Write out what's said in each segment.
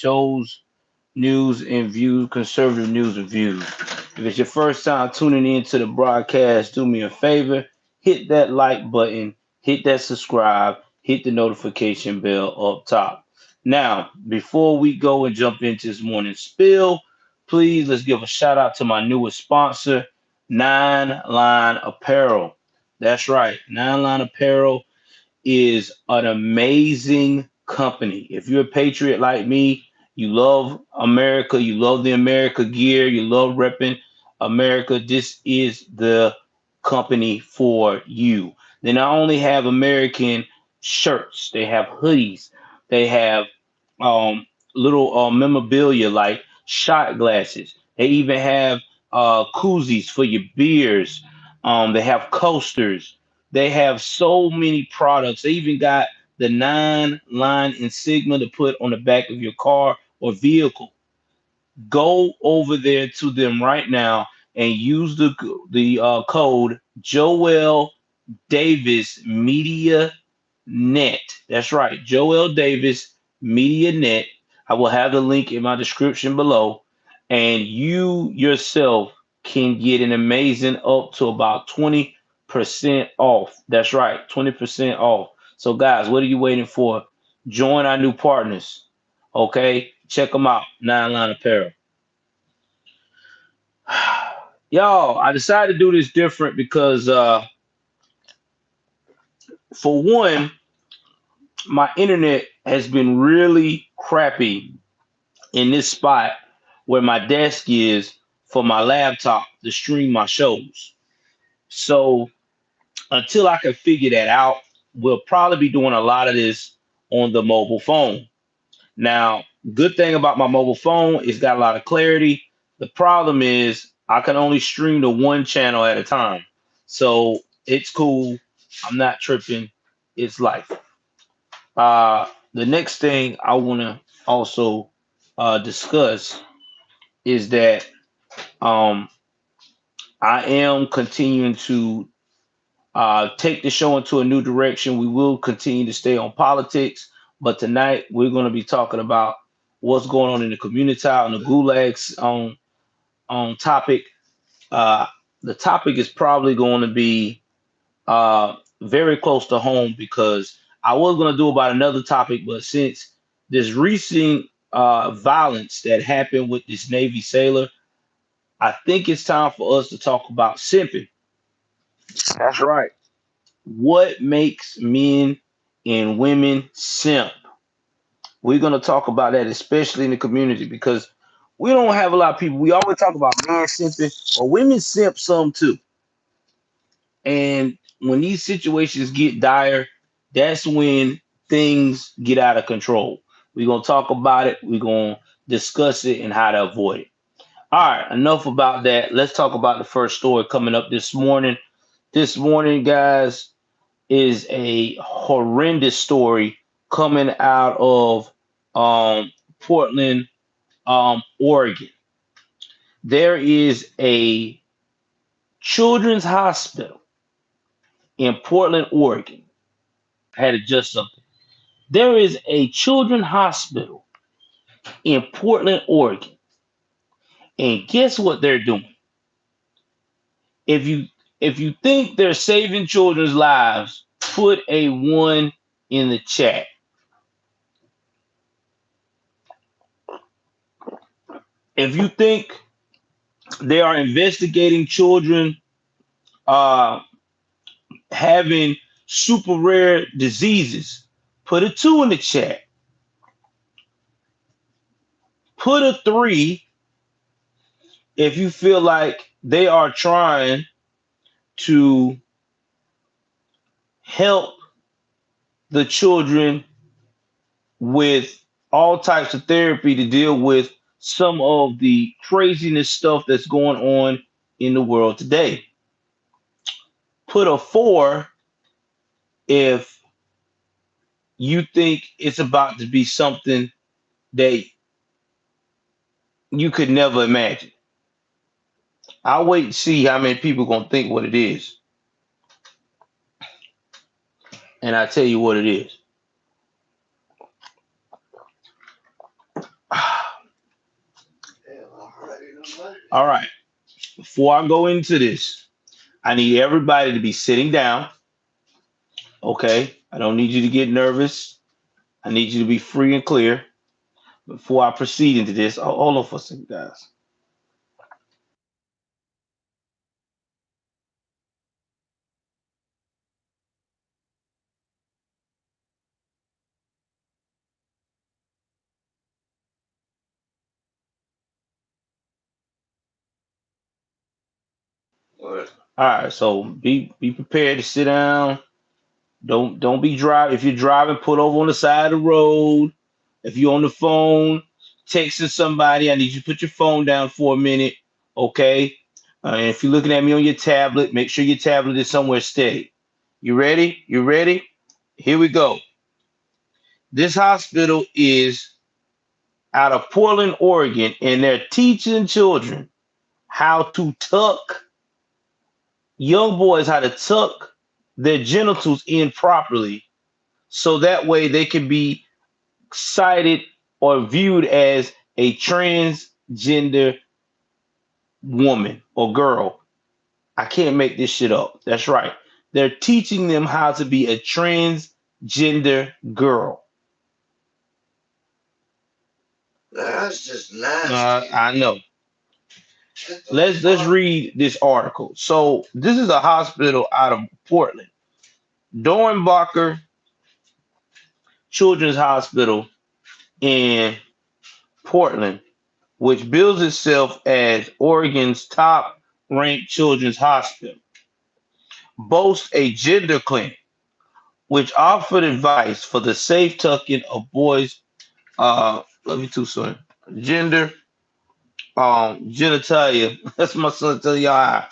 Joel's News and Views, conservative news and views. If it's your first time tuning in to the broadcast, do me a favor, hit that like button, hit that subscribe, hit the notification bell up top. Now, before we go and jump into this morning's spill, please let's give a shout out to my newest sponsor, Nine Line Apparel. That's right, Nine Line Apparel is an amazing company. If you're a patriot like me, you love America, you love the America gear, you love repping America, this is the company for you. They not only have American shirts, they have hoodies, they have um, little memorabilia like shot glasses. They even have koozies for your beers. They have coasters. They have so many products. They even got the nine line insignia to put on the back of your car or vehicle. Go over there to them right now and use the code Joel Davis Media Net. That's right, Joel Davis Media Net. I will have the link in my description below, and you yourself can get an amazing up to about 20% off. That's right, 20% off. So, guys, what are you waiting for? Join our new partners. Okay, check them out. Nine Line Apparel. Y'all, I decided to do this different because, for one, my internet has been really crappy in this spot where my desk is for my laptop to stream my shows. So until I can figure that out, we'll probably be doing a lot of this on the mobile phone. Now, good thing about my mobile phone is got a lot of clarity. The problem is I can only stream to one channel at a time. So it's cool. I'm not tripping. It's life. The next thing I want to also discuss is that um, I am continuing to take the show into a new direction. We will continue to stay on politics, but tonight we're going to be talking about what's going on in the community on the gulags on topic. Uh, the topic is probably going to be very close to home because I was going to do about another topic, but since this recent violence that happened with this Navy sailor, I think it's time for us to talk about simping. That's right. What makes men and women simp? We're going to talk about that, especially in the community, because we don't have a lot of people. We always talk about men simping, but women simp some too. And when these situations get dire, that's when things get out of control. We're going to talk about it. We're going to discuss it and how to avoid it. All right, enough about that. Let's talk about the first story coming up this morning. This morning, guys, is a horrendous story coming out of Portland, Oregon. There is a children's hospital in Portland, Oregon. I had to adjust something. There is a children's hospital in Portland, Oregon, and guess what they're doing? If you think they're saving children's lives, put a one in the chat. If you think they are investigating children uh, having super rare diseases, put a two in the chat. Put a three if you feel like they are trying to help the children with all types of therapy to deal with some of the craziness stuff that's going on in the world today. Put a four if you think it's about to be something that you could never imagine. I'll wait and see how many people gonna think what it is, and I tell you what it is. All right. Before I go into this, I need everybody to be sitting down. Okay. I don't need you to get nervous. I need you to be free and clear before I proceed into this. Hold on for a second, guys. All right. So be prepared to sit down. Don't be driving. If you're driving, put over on the side of the road. If you're on the phone, texting somebody, I need you to put your phone down for a minute. Okay. And if you're looking at me on your tablet, make sure your tablet is somewhere steady. You ready? You ready? Here we go. This hospital is out of Portland, Oregon, and they're teaching children how to tuck young boys how to tuck their genitals in properly so that way they can be cited or viewed as a transgender woman or girl. I can't make this shit up. That's right. They're teaching them how to be a transgender girl. That's just nasty. I know. Let's read this article. So this is a hospital out of Portland, Dornbacher Children's Hospital in Portland, which bills itself as Oregon's top ranked children's hospital, boasts a gender clinic, which offered advice for the safe tucking of boys. Love you too, son. Gender, genitalia. That's my son tell y'all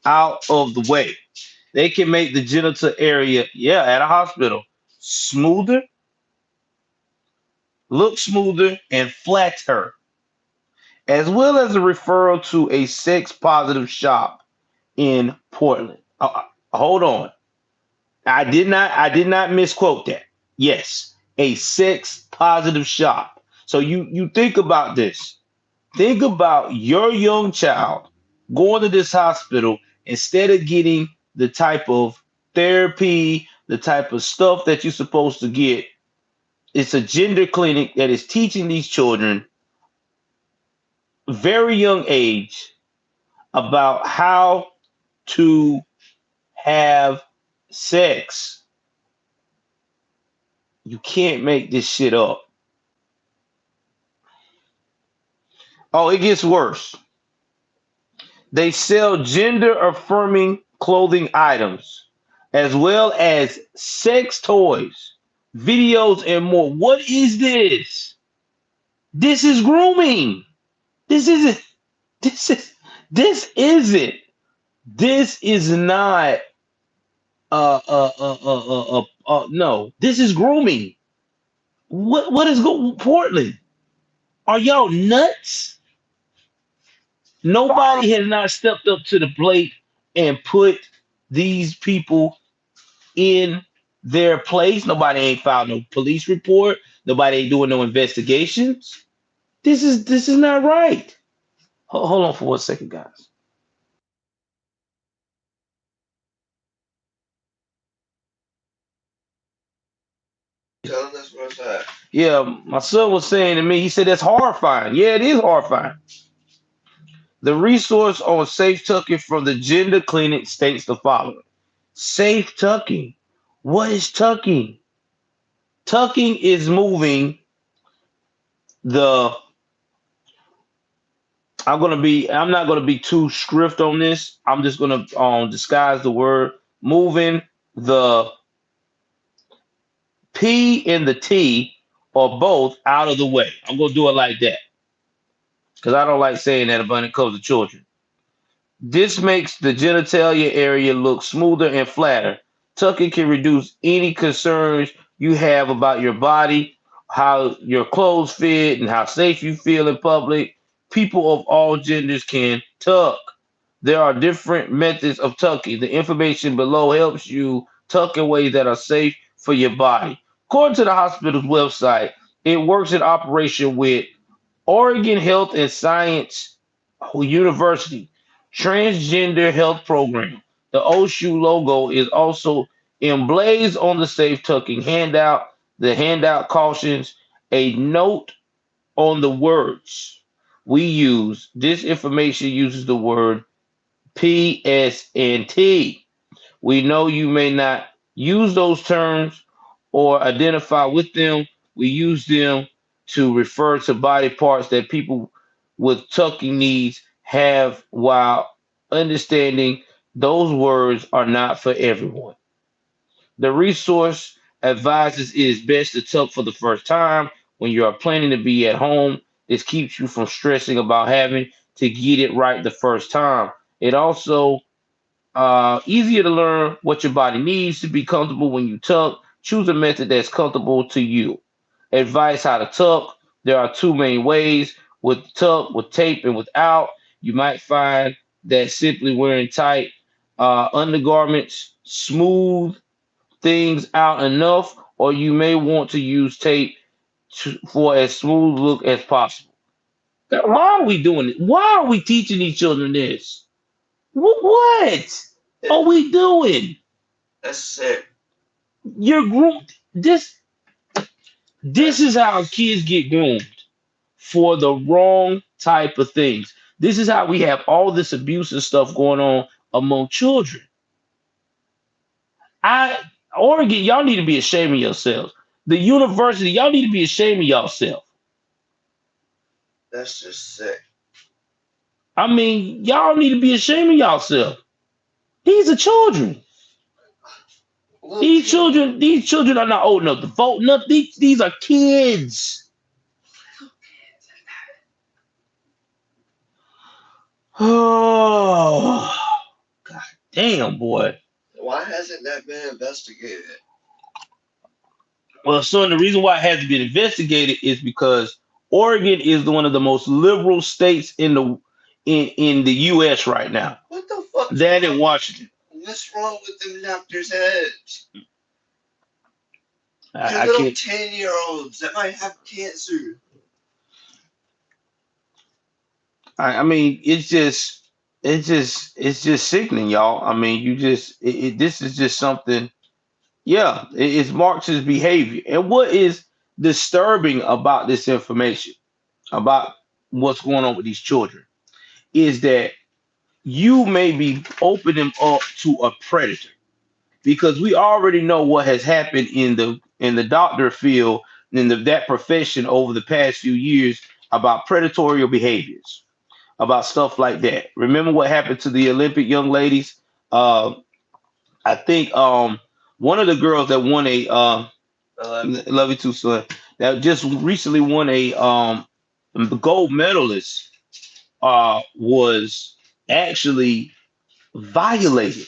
out of the way. They can make the genital area, yeah, at a hospital, smoother, look smoother, and flatter, as well as a referral to a sex positive shop in Portland. Hold on. I did not misquote that. Yes, a sex positive shop. So you think about this. Think about your young child going to this hospital instead of getting the type of therapy, the type of stuff that you're supposed to get. It's a gender clinic that is teaching these children very young age about how to have sex. You can't make this shit up. Oh, it gets worse. They sell gender affirming clothing items as well as sex toys, videos, and more. What is this? This is grooming. This isn't. This is. This isn't. This is not. No. This is grooming. What is going Portland? Are y'all nuts? Nobody has not stepped up to the plate and put these people in their place. Nobody ain't filed no police report. Nobody ain't doing no investigations. This is not right. Hold on for 1 second, guys. Telling us what's that? Yeah, my son was saying to me, he said that's horrifying. Yeah, it is horrifying. The resource on safe tucking from the gender clinic states the following. Safe tucking. What is tucking? Tucking is moving the I'm not gonna be too strict on this. I'm just gonna disguise the word moving the P and the T or both out of the way. I'm gonna do it like that because I don't like saying that when it comes to children. This makes the genitalia area look smoother and flatter. Tucking can reduce any concerns you have about your body, how your clothes fit, and how safe you feel in public. People of all genders can tuck. There are different methods of tucking. The information below helps you tuck in ways that are safe for your body. According to the hospital's website, it works in operation with Oregon Health and Science. University Transgender Health Program. The OSHU logo is also emblazoned on the safe tucking handout. The handout cautions a note on the words we use. This information uses the word PSNT. We know you may not use those terms or identify with them. We use them to refer to body parts that people with tucking needs have, while understanding those words are not for everyone. The resource advises it is best to tuck for the first time when you are planning to be at home. This keeps you from stressing about having to get it right the first time. It also easier to learn what your body needs to be comfortable when you tuck. Choose a method that's comfortable to you. Advice how to tuck. There are two main ways with tuck, with tape and without. You might find that simply wearing tight undergarments smooth things out enough, or you may want to use tape for as smooth look as possible. Why are we doing it? Why are we teaching these children this? What are we doing? That's sick. You're groomed. This is how kids get groomed for the wrong type of things. This is how we have all this abuse and stuff going on among children. I Oregon, y'all need to be ashamed of yourselves. The university, y'all need to be ashamed of yourself. That's just sick. I mean, y'all need to be ashamed of yourself. These are children. These children are not old enough to vote. No, these are kids. Oh, god damn, boy. Why hasn't that been investigated? Well, son, the reason why it hasn't been investigated is because Oregon is one of the most liberal states in the U.S. right now. What the fuck? That in Washington. What's wrong with them doctors' heads? They're little 10-year-olds that might have cancer. I mean, it's just sickening, y'all. I mean, this is just something. Yeah, it's Marx's behavior. And what is disturbing about this information, about what's going on with these children, is that you may be opening up to a predator, because we already know what has happened in the doctor field, in that profession over the past few years, about predatory behaviors, about stuff like that. Remember what happened to the Olympic young ladies? Uh, I think one of the girls that won a love you too, son. That just recently won a gold medalist was actually violated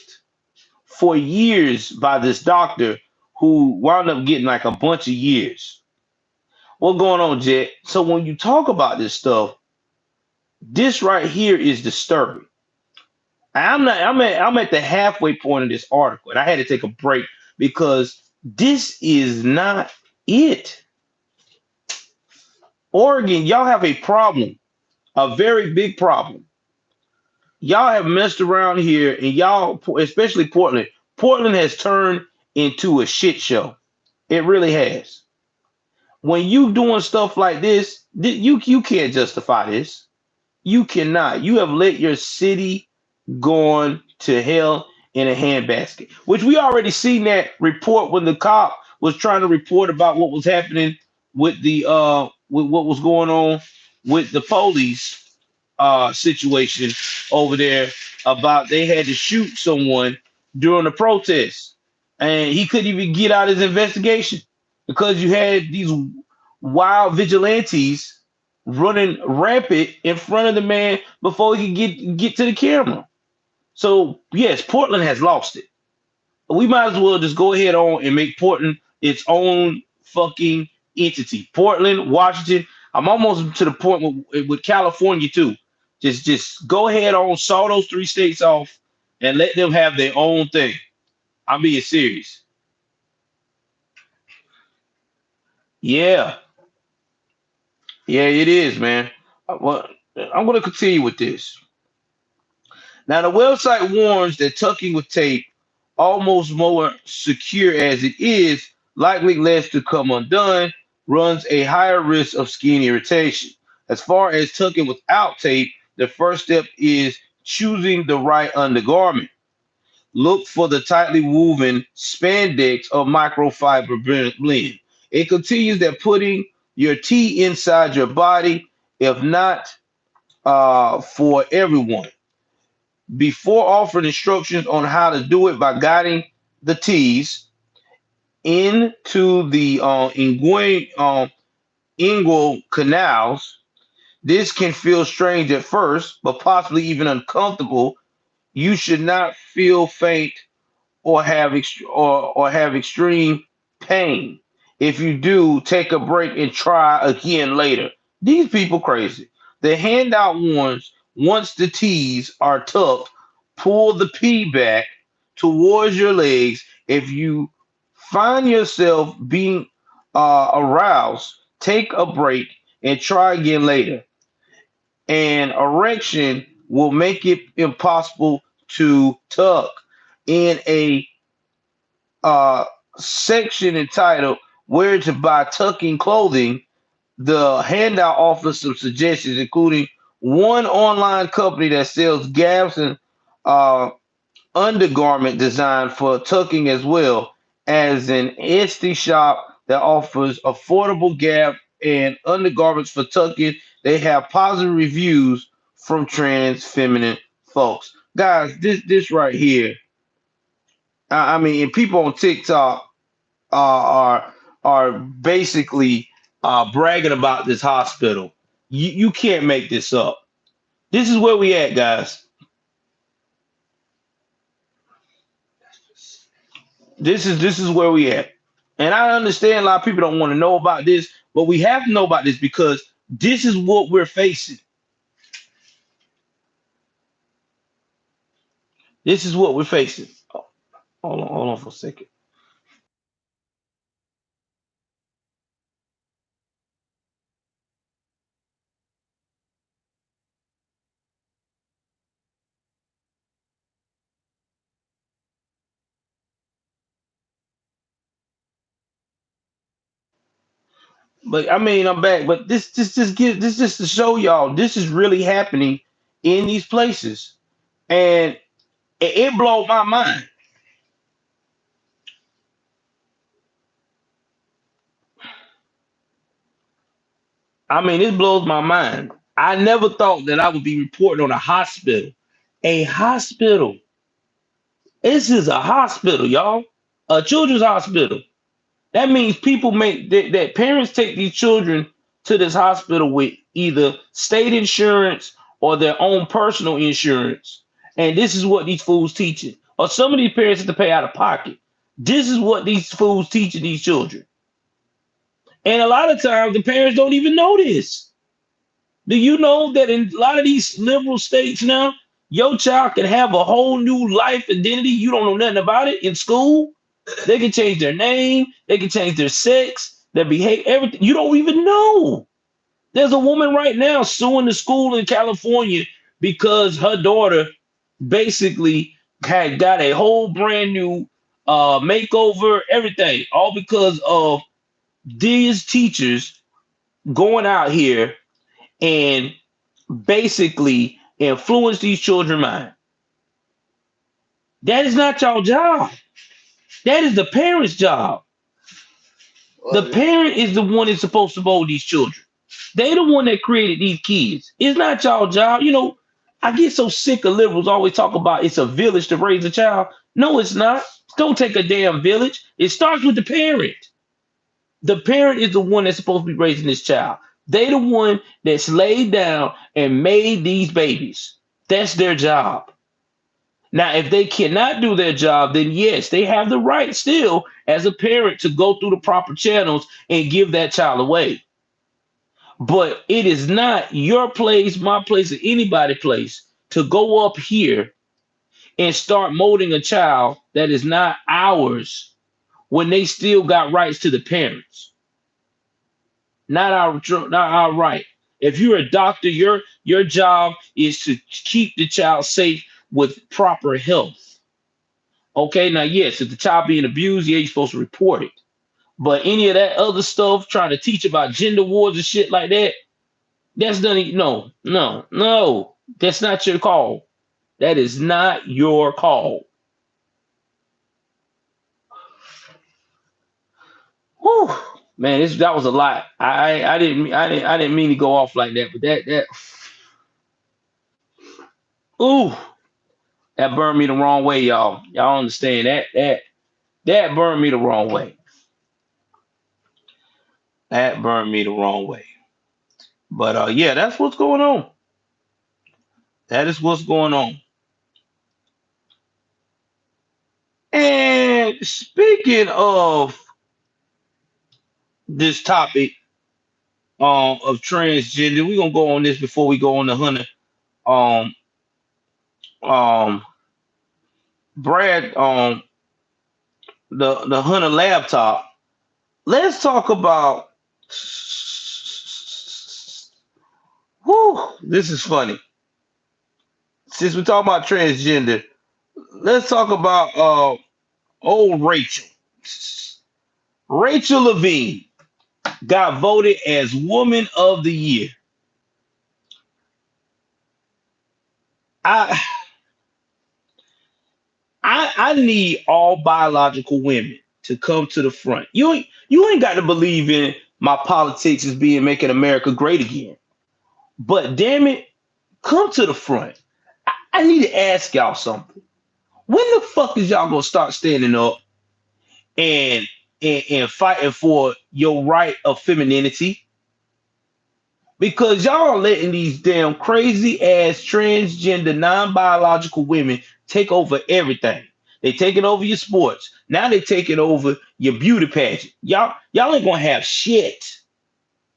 for years by this doctor who wound up getting like a bunch of years. What's going on, Jet? So when you talk about this stuff, this right here is disturbing. I'm not. I'm at the halfway point of this article, and I had to take a break because this is not it. Oregon, y'all have a problem, a very big problem. Y'all have messed around here, and y'all, especially Portland. Portland has turned into a shit show. It really has. When you doing stuff like this, you can't justify this. You cannot. You have let your city gone to hell in a handbasket, which we already seen that report when the cop was trying to report about what was happening with what was going on with the police situation over there, about they had to shoot someone during the protest, and he couldn't even get out his investigation because you had these wild vigilantes running rampant in front of the man before he could get to the camera. So yes, Portland has lost it. We might as well just go ahead on and make Portland its own fucking entity. Portland, Washington. I'm almost to the point with California too. Just go ahead on, saw those three states off, and let them have their own thing. I'm being serious. Yeah, yeah, it is, man. What? I'm going to continue with this. Now, the website warns that tucking with tape, almost more secure as it is, likely less to come undone, runs a higher risk of skin irritation. As far as tucking without tape, the first step is choosing the right undergarment. Look for the tightly woven spandex or microfiber blend. It continues that putting your tea inside your body, if not for everyone. Before offering instructions on how to do it by guiding the teas into the inguinal canals, this can feel strange at first, but possibly even uncomfortable. You should not feel faint or have extreme pain. If you do, take a break and try again later. These people crazy. The handout warns once the T's are tucked, pull the P back towards your legs. If you find yourself being aroused, take a break and try again later. An erection will make it impossible to tuck in a uh, section entitled Where to Buy Tucking Clothing. The handout offers some suggestions, including one online company that sells gaps and uh, undergarment design for tucking, as well as an Etsy shop that offers affordable gap and undergarments for tucking. They have positive reviews from trans feminine folks. Guys, this right here. I mean, and people on TikTok are basically bragging about this hospital. You can't make this up. This is where we at, guys. This is where we at. And I understand a lot of people don't want to know about this, but we have to know about this because this is what we're facing. This is what we're facing. Oh, hold on for a second. But I mean, I'm back. But this just to show y'all this is really happening in these places, and it blew my mind. I mean, it blows my mind. I never thought that I would be reporting on a hospital. A hospital. This is a hospital, y'all. A children's hospital. That means people make that parents take these children to this hospital with either state insurance or their own personal insurance. And this is what these fools teaching. Or some of these parents have to pay out of pocket. This is what these fools teaching these children. And a lot of times the parents don't even know this. Do you know that in a lot of these liberal states now, your child can have a whole new life identity? You don't know nothing about it in school. They can change their name, they can change their sex, their behavior, everything. You don't even know. There's a woman right now suing the school in California because her daughter basically had got a whole brand new makeover, everything, all because of these teachers going out here and basically influence these children's mind. That is not your job. That is the parent's job. The parent is the one that's supposed to mold these children. They the one that created these kids. It's not y'all job. You know, I get so sick of liberals always talk about it's a village to raise a child. No, it's not. Don't take a damn village. It starts with the parent. The parent is the one that's supposed to be raising this child. They the one that's laid down and made these babies. That's their job. Now, if they cannot do their job, then yes, they have the right still as a parent to go through the proper channels and give that child away. But it is not your place, my place, or anybody's place to go up here and start molding a child that is not ours when they still got rights to the parents. Not our right. If you're a doctor, Your job is to keep the child safe with proper health. Okay, now yes, if the child being abused, yeah, you're supposed to report it. But any of that other stuff, trying to teach about gender wars and shit like that, that's done. No, no, no. That's not your call. That is not your call. Whew. Man, that was a lot. I didn't mean to go off like that, but that ooh, that burned me the wrong way, y'all. Y'all understand that burned me the wrong way. That burned me the wrong way. But yeah, that's what's going on. That is what's going on. And speaking of this topic of transgender, we're gonna go on this before we go on the hunter. Um um Brad the hunter laptop. Let's talk about whew, this is funny. Since we're talking about transgender, let's talk about old Rachel. Rachel Levine got voted as Woman of the Year. I I need all biological women to come to the front. You ain't got to believe in my politics as being making America great again. But damn it, come to the front. I need to ask y'all something. When the fuck is y'all gonna start standing up and and fighting for your right of femininity? Because y'all are letting these damn crazy ass transgender non-biological women take over everything. They taking over your sports. Now they taking over your beauty pageant. Y'all ain't gonna have shit.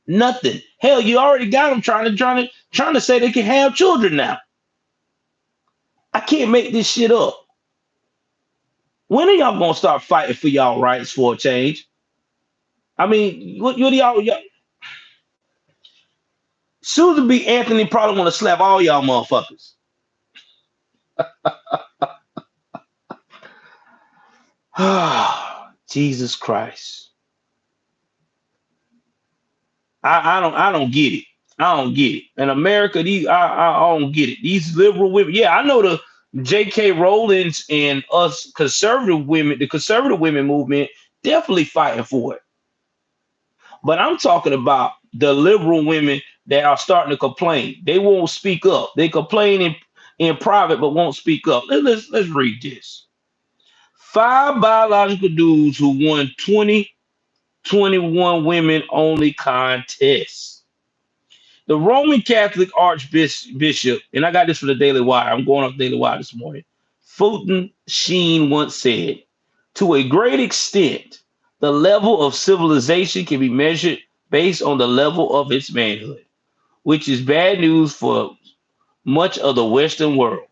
Nothing. Hell, you already got them trying to say they can have children now. I can't make this shit up. When are y'all gonna start fighting for y'all rights for a change? I mean, what do y'all soon to be Anthony probably want to slap all y'all motherfuckers. Jesus Christ. I don't get it. I don't get it. In America, I don't get it. These liberal women, yeah, I know the J.K. Rowling's and us conservative women, the conservative women movement, definitely fighting for it. But I'm talking about the liberal women that are starting to complain. They won't speak up. They complain in private, but won't speak up. Let's read this. Five biological dudes who won 2021 women only contests. The Roman Catholic Archbishop, and I got this from the Daily Wire. I'm going off Daily Wire this morning. Fulton Sheen once said, to a great extent, the level of civilization can be measured based on the level of its manhood, which is bad news for much of the Western world.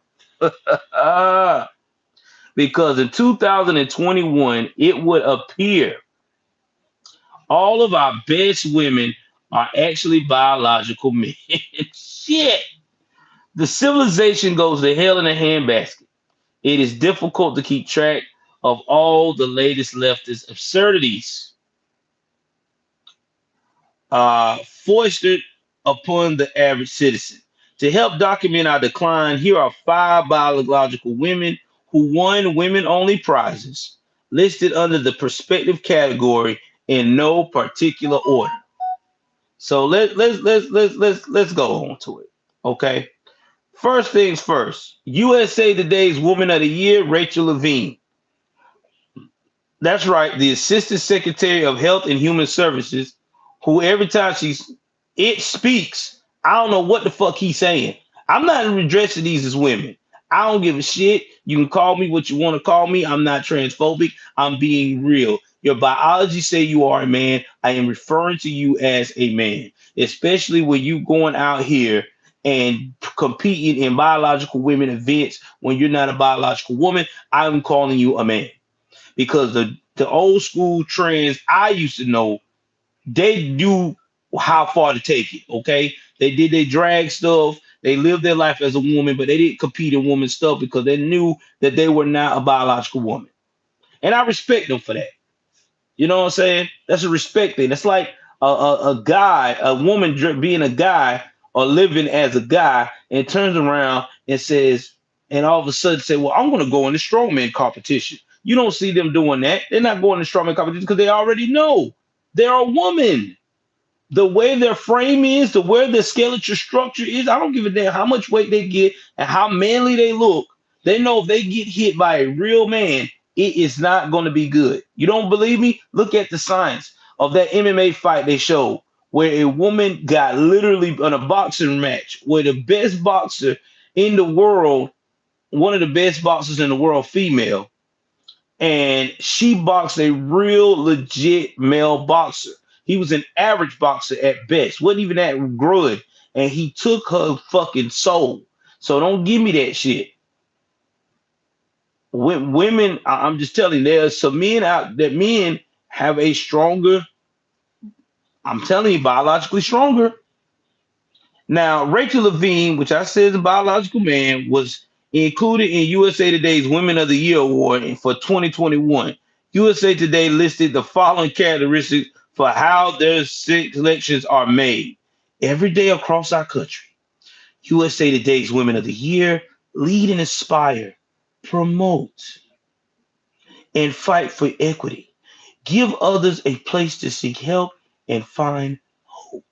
Because in 2021, it would appear all of our best women are actually biological men. Shit. The civilization goes to hell in a handbasket. It is difficult to keep track of all the latest leftist absurdities foisted upon the average citizen. To help document our decline, here are five biological women who won women only prizes, listed under the perspective category in no particular order. So let's go on to it. Okay. First things first. USA Today's Woman of the Year, Rachel Levine. That's right, the Assistant Secretary of Health and Human Services, who every time it speaks, I don't know what the fuck he's saying. I'm not addressing these as women. I don't give a shit. You can call me what you want to call me. I'm not transphobic. I'm being real. Your biology say you are a man. I am referring to you as a man, especially when you going out here and competing in biological women events when you're not a biological woman. I'm calling you a man because the old school trends I used to know, they knew how far to take it. Okay, they did their drag stuff. They lived their life as a woman, but they didn't compete in woman stuff because they knew that they were not a biological woman. And I respect them for that. You know what I'm saying? That's a respect thing. That's like a guy, a woman being a guy or living as a guy and turns around and says, and all of a sudden say, well, I'm going to go in the strongman competition. You don't see them doing that. They're not going to strongman competition because they already know they're a woman. The way their frame is, the way their skeletal structure is, I don't give a damn how much weight they get and how manly they look. They know if they get hit by a real man, it is not going to be good. You don't believe me? Look at the science of that MMA fight they showed where a woman got literally in a boxing match where the best boxer in the world, one of the best boxers in the world, female, and she boxed a real legit male boxer. He was an average boxer at best, wasn't even that good, and he took her fucking soul. So don't give me that shit. Women, I'm just telling you, there's some men out that men have a stronger. I'm telling you, biologically stronger. Now, Rachel Levine, which I said is a biological man, was included in USA Today's Women of the Year award for 2021. USA Today listed the following characteristics for how their selections are made every day across our country. USA Today's Women of the Year lead and inspire, promote, and fight for equity. Give others a place to seek help and find hope.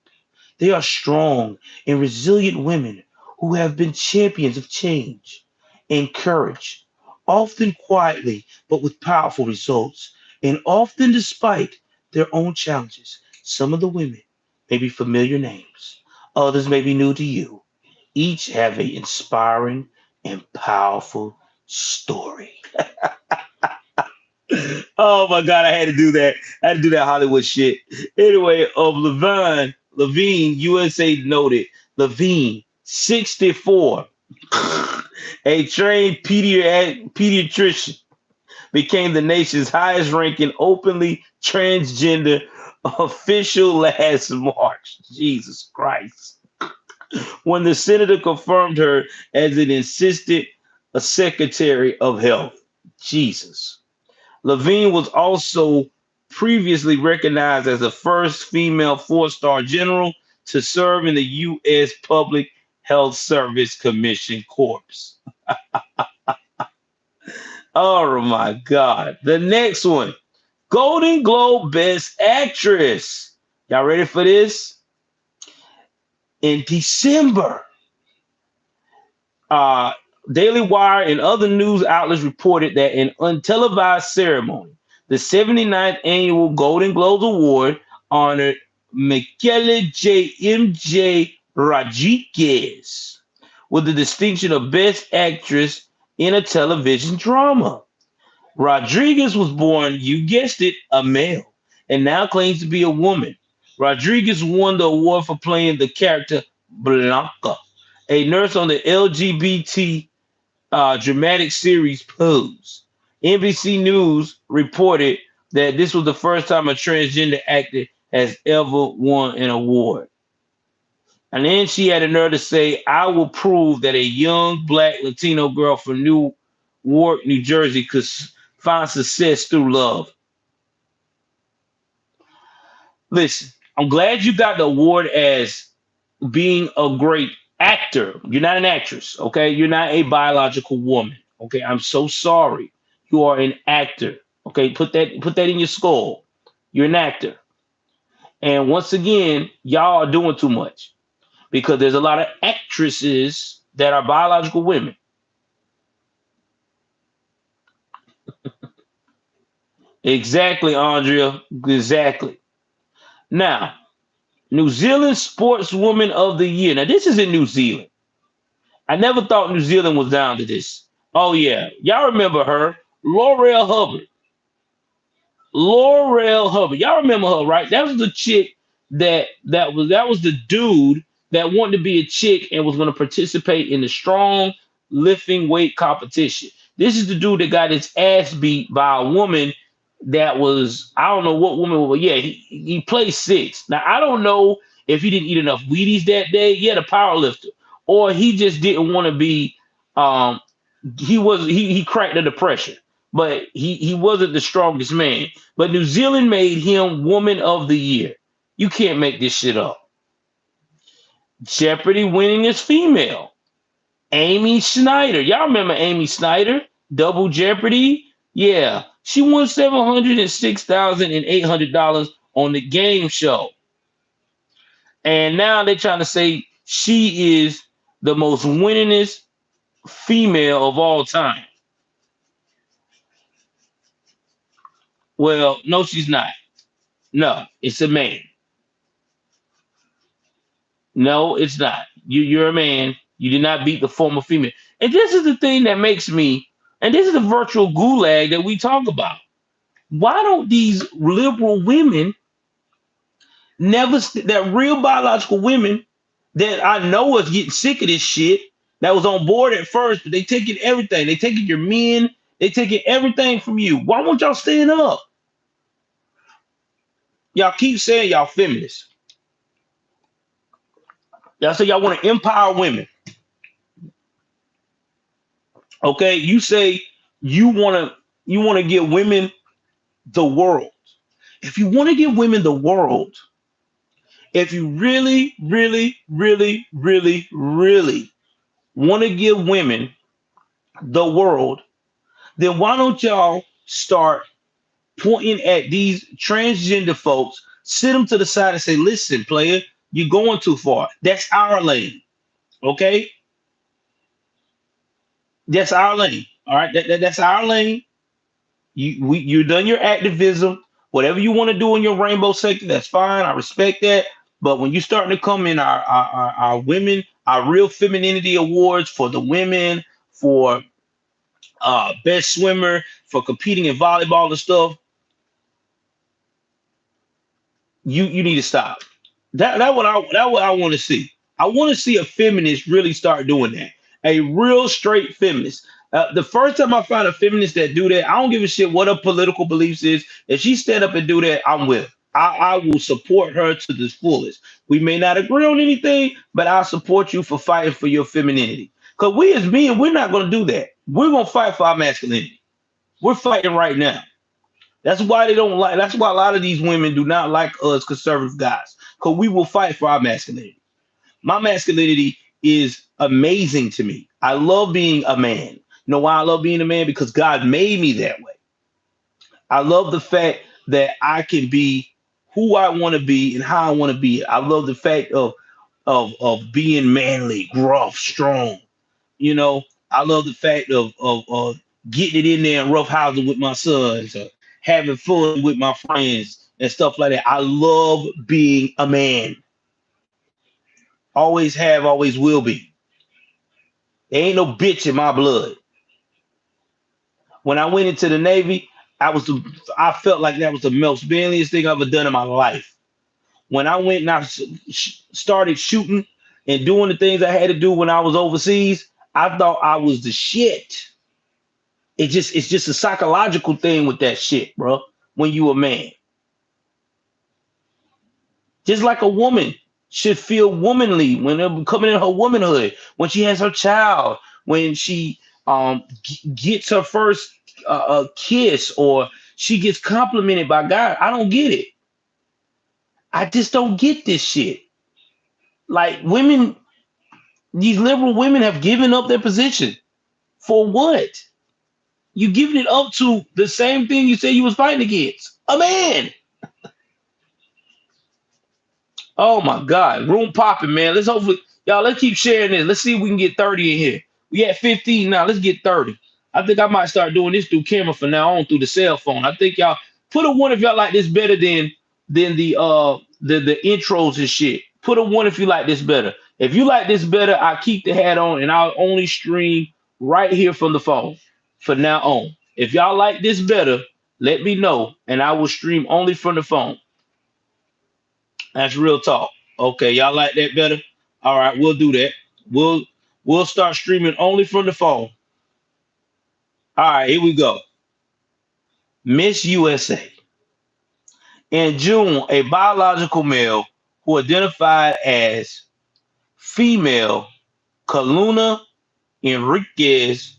They are strong and resilient women who have been champions of change and courage, often quietly but with powerful results, and often despite their own challenges. Some of the women may be familiar names, others may be new to you. Each have an inspiring and powerful story. Oh my God, I had to do that. I had to do that Hollywood shit. Anyway, of Levine, USA noted Levine, 64, a trained pediatrician, became the nation's highest ranking openly transgender official last March. Jesus Christ. When the senator confirmed her as an assistant secretary of health. Jesus. Levine was also previously recognized as the first female four-star general to serve in the U.S. Public Health Service Commission Corps. Oh my God. The next one, Golden Globe Best Actress. Y'all ready for this? In December, uh, Daily Wire and other news outlets reported that an untelevised ceremony, the 79th annual Golden Globes Award, honored Michaela J. M.J. Rodriguez with the distinction of Best Actress in a Television Drama. Rodriguez was born, you guessed it, a male, and now claims to be a woman. Rodriguez won the award for playing the character Blanca, a nurse on the LGBT dramatic series Pose. NBC News reported that this was the first time a transgender actor has ever won an award. And then she had a nerve to say, I will prove that a young black Latino girl from Newark, New Jersey could find success through love. Listen, I'm glad you got the award as being a great actor. You're not an actress, okay? You're not a biological woman, okay? I'm so sorry. You are an actor, okay? Put that in your skull. You're an actor. And once again, y'all are doing too much because there's a lot of actresses that are biological women. Exactly, Andrea. Exactly. Now, New Zealand Sportswoman of the Year. Now, this is in New Zealand. I never thought New Zealand was down to this. Oh yeah, y'all remember her, Laurel Hubbard. Laurel Hubbard. Y'all remember her, right? That was the chick that was the dude that wanted to be a chick and was going to participate in the strong lifting weight competition. This is the dude that got his ass beat by a woman that was, I don't know what woman, but yeah, he played six. Now I don't know if he didn't eat enough Wheaties that day. He had a power lifter, or he just didn't want to be. Um, he cracked under pressure, but he wasn't the strongest man. But New Zealand made him Woman of the Year. You can't make this shit up. Jeopardy winning is female. Amy Schneider. Y'all remember Amy Schneider? Double Jeopardy? Yeah. She won $706,800 on the game show. And now they're trying to say she is the most winningest female of all time. Well, no, she's not. No, it's a man. No, it's not. You're a man. You did not beat the former female. And this is the thing that makes me, and this is the virtual gulag that we talk about. Why don't these liberal women that real biological women that I know is getting sick of this shit, that was on board at first, but they taking everything. They taking your men. They taking everything from you. Why won't y'all stand up? Y'all keep saying y'all feminists. Y'all say y'all want to empower women. Okay, you say you want to give women the world. If you want to give women the world, if you really, really, really, really, really want to give women the world, then why don't y'all start pointing at these transgender folks, sit them to the side and say, listen, player, you're going too far. That's our lane. Okay? That's our lane. All right. That's our lane. You done your activism. Whatever you want to do in your rainbow sector, that's fine. I respect that. But when you starting to come in our women, our real femininity awards for the women, for best swimmer, for competing in volleyball and stuff, you need to stop. That what I want to see. I want to see a feminist really start doing that. A real straight feminist. The first time I find a feminist that do that, I don't give a shit what her political beliefs is. If she stand up and do that, I'm with her. I will support her to the fullest. We may not agree on anything, but I'll support you for fighting for your femininity. Because we as men, we're not going to do that. We're going to fight for our masculinity. We're fighting right now. That's why they don't like. That's why a lot of these women do not like us conservative guys, because we will fight for our masculinity. My masculinity is amazing to me. I love being a man. You know why I love being a man? Because God made me that way. I love the fact that I can be who I want to be and how I want to be. I love the fact of being manly, gruff, strong. You know, I love the fact of getting it in there and roughhousing with my sons, or having fun with my friends and stuff like that. I love being a man. Always have, always will be. There ain't no bitch in my blood. When I went into the Navy, I felt like that was the most manliest thing I've ever done in my life. When I went and started shooting and doing the things I had to do when I was overseas, I thought I was the shit. It's just a psychological thing with that shit, bro. When you a man, just like a woman should feel womanly when they're coming in her womanhood, when she has her child, when she gets her first kiss, or she gets complimented by God. I don't get it. I just don't get this shit. Like women, these liberal women have given up their position for what? You giving it up to the same thing you said you was fighting against, a man. Oh my God, room popping, man. Let's keep sharing this. Let's see if we can get 30 in here. We at 15 now. Let's get 30. I think I might start doing this through camera from now on through the cell phone. I think y'all put a one if y'all like this better than the intros and shit. Put a one if you like this better. If you like this better, I keep the hat on and I'll only stream right here from the phone from now on. If y'all like this better, let me know and I will stream only from the phone. That's real talk. Okay, y'all like that better? All right, we'll do that. We'll we'll start streaming only from the phone. All right, here we go. Miss USA. In June, a biological male who identified as female Kaluna Enriquez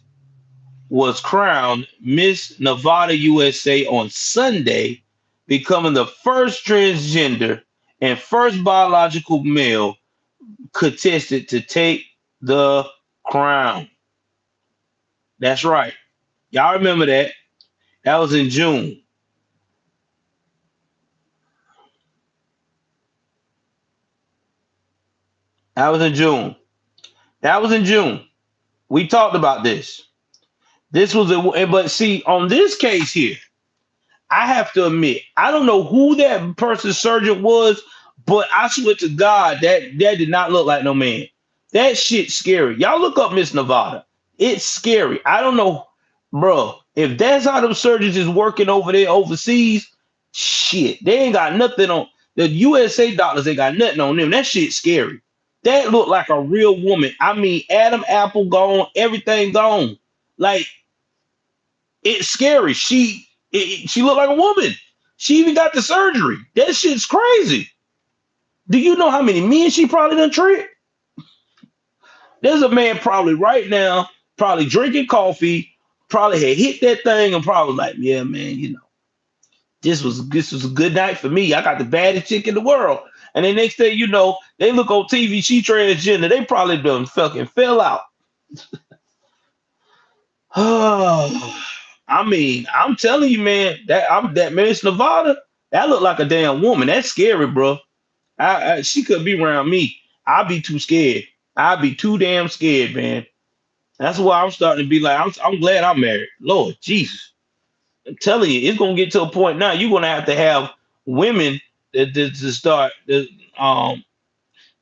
was crowned Miss Nevada USA on Sunday, becoming the first transgender and first biological male contested to take the crown. That's right. Y'all remember that? That was in June. That was in June. That was in June. We talked about this. This was a, but see, on this case here, I have to admit, I don't know who that person's surgeon was, but I swear to God, that did not look like no man. That shit's scary. Y'all look up Miss Nevada. It's scary. I don't know, bro. If that's how them surgeons is working over there overseas, shit, they ain't got nothing on the USA doctors. Ain't got nothing on them. That shit's scary. That looked like a real woman. I mean, Adam Apple gone, everything gone. Like it's scary. She looked like a woman. She even got the surgery. That shit's crazy. Do you know how many men she probably done tricked? There's a man probably right now, probably drinking coffee, probably had hit that thing and probably like, yeah, man, this was a good night for me. I got the baddest chick in the world. And then next thing you know, they look on TV, she transgender. They probably done fucking fell out. I mean, I'm telling you, man, that Miss Nevada, that looked like a damn woman. That's scary, bro. She could be around me. I'd be too scared. I'd be too damn scared, man. That's why I'm starting to be like, I'm glad I'm married. Lord Jesus, I'm telling you, it's gonna get to a point now. You're gonna have women to start um